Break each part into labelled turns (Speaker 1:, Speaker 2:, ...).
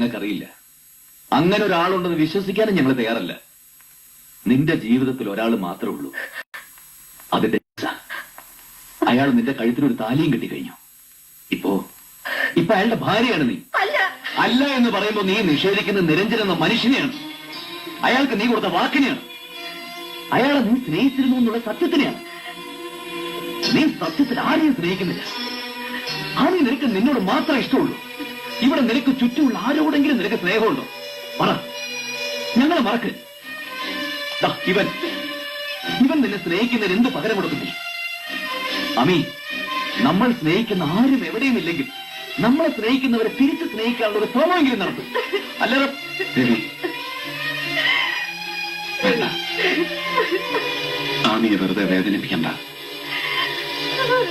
Speaker 1: ഞങ്ങൾക്കറിയില്ല. അങ്ങനെ ഒരാളുണ്ടെന്ന് വിശ്വസിക്കാനും ഞങ്ങൾ തയ്യാറല്ല. നിന്റെ ജീവിതത്തിൽ ഒരാൾ മാത്രമേ ഉള്ളൂ. അതിന്റെ അയാൾ നിന്റെ കഴുത്തിനൊരു താലിയും കെട്ടിക്കഴിഞ്ഞു. ഇപ്പൊ അയാളുടെ ഭാര്യയാണ് നീ. അല്ല എന്ന് പറയുമ്പോൾ നീ നിഷേധിക്കുന്ന നിരഞ്ജൻ എന്ന മനുഷ്യനെയാണ്. അയാൾക്ക് നീ കൊടുത്ത വാക്കിനെയാണ്. അയാളെ നീ സ്നേഹിച്ചിരുന്നു എന്നുള്ള സത്യത്തിനെയാണ്. നീ സത്യത്തിൽ ആരെയും സ്നേഹിക്കുന്നില്ല. ആരെയും നിനക്ക് നിന്നോട് മാത്രമേ ഇഷ്ടമുള്ളൂ. ഇവിടെ നിനക്ക് ചുറ്റുമുള്ള ആരോടെങ്കിലും നിനക്ക് സ്നേഹമുണ്ടോ? പറ. ഞങ്ങളെ മറക്ക്. ഇവൻ നിന്നെ സ്നേഹിക്കുന്നതിന് എന്ത് പകരം കൊടുക്കുന്നു? അമീ, നമ്മൾ സ്നേഹിക്കുന്ന ആരും എവിടെയും ഇല്ലെങ്കിൽ നമ്മളെ സ്നേഹിക്കുന്നവരെ തിരിച്ച് സ്നേഹിക്കാനുള്ള ഒരു ശ്രമമെങ്കിലും നടത്തും. അല്ലാതെ ആമിയെ വെറുതെ വേദനിപ്പിക്കണ്ട.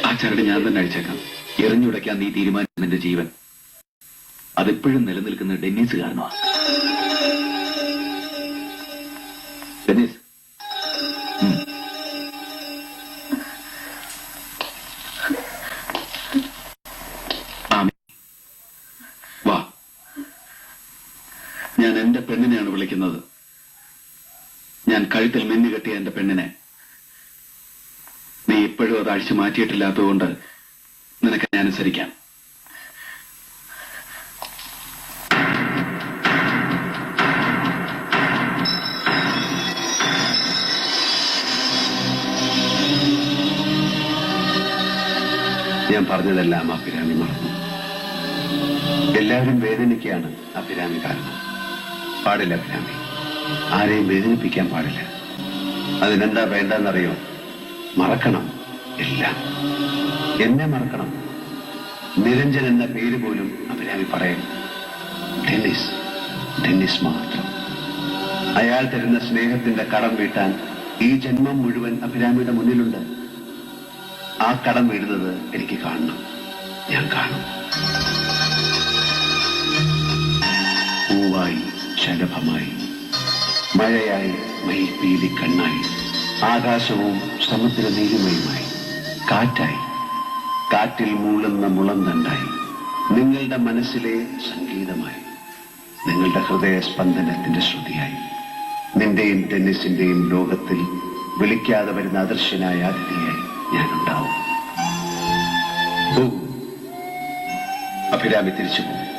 Speaker 1: ആ ചരട് ഞാൻ തന്നെ അഴിച്ചേക്കാം. എറിഞ്ഞുടയ്ക്കാൻ നീ തീരുമാനിച്ച നിന്റെ ജീവൻ അതെപ്പോഴും നിലനിൽക്കുന്ന ഡെന്നീസ് കാരണമാണ്. ഡെന്നീസ്, വാ. ഞാൻ എന്റെ പെണ്ണിനെയാണ് വിളിക്കുന്നത്. ഞാൻ കഴുത്തിൽ മിന്നു കെട്ടിയ എന്റെ പെണ്ണിനെ. നീ ഇപ്പോഴും അത് അഴിച്ചു മാറ്റിയിട്ടില്ലാത്തതുകൊണ്ട് നിനക്ക് ഞാൻ അനുസരിക്കാം. ഞാൻ പറഞ്ഞതെല്ലാം അഭിരാമി മറന്നു. എല്ലാവരും വേദനിക്കുകയാണ് അഭിരാമി കാരണം. പാടില്ല അഭിരാമി, ആരെയും വേദനിപ്പിക്കാൻ പാടില്ല. അതിനെന്താ വേണ്ടെന്നറിയോ? മറക്കണം എല്ലാം. എന്നെ മറക്കണം. നിരഞ്ജൻ എന്ന പേര് പോലും അഭിരാമി പറയും. ഡെന്നിസ് മാത്രം. അയാൾ തരുന്ന സ്നേഹത്തിന്റെ കടം വീട്ടാൻ ഈ ജന്മം മുഴുവൻ അഭിരാമിയുടെ മുന്നിലുണ്ട്. ആ കടം വീഴുന്നത് എനിക്ക് കാണണം. ഞാൻ കാണും. പൂവായി, ശലഭമായി, മഴയായി, മയിൽപീലി കണ്ണായി, ആകാശവും സമുദ്ര നീലിമയുമായി, കാറ്റായി, കാറ്റിൽ മൂളുന്ന മുളന്തണ്ടായി, നിങ്ങളുടെ മനസ്സിലെ സംഗീതമായി, നിങ്ങളുടെ ഹൃദയ സ്പന്ദനത്തിന്റെ ശ്രുതിയായി, നിന്റെയും ടെന്നിസിന്റെയും ലോകത്തിൽ വിളിക്കാതെ വരുന്ന അദൃശ്യനായ അതിഥിയായി ഞാനുണ്ടാവും. അഭിരാമി തിരിച്ചു പോകും.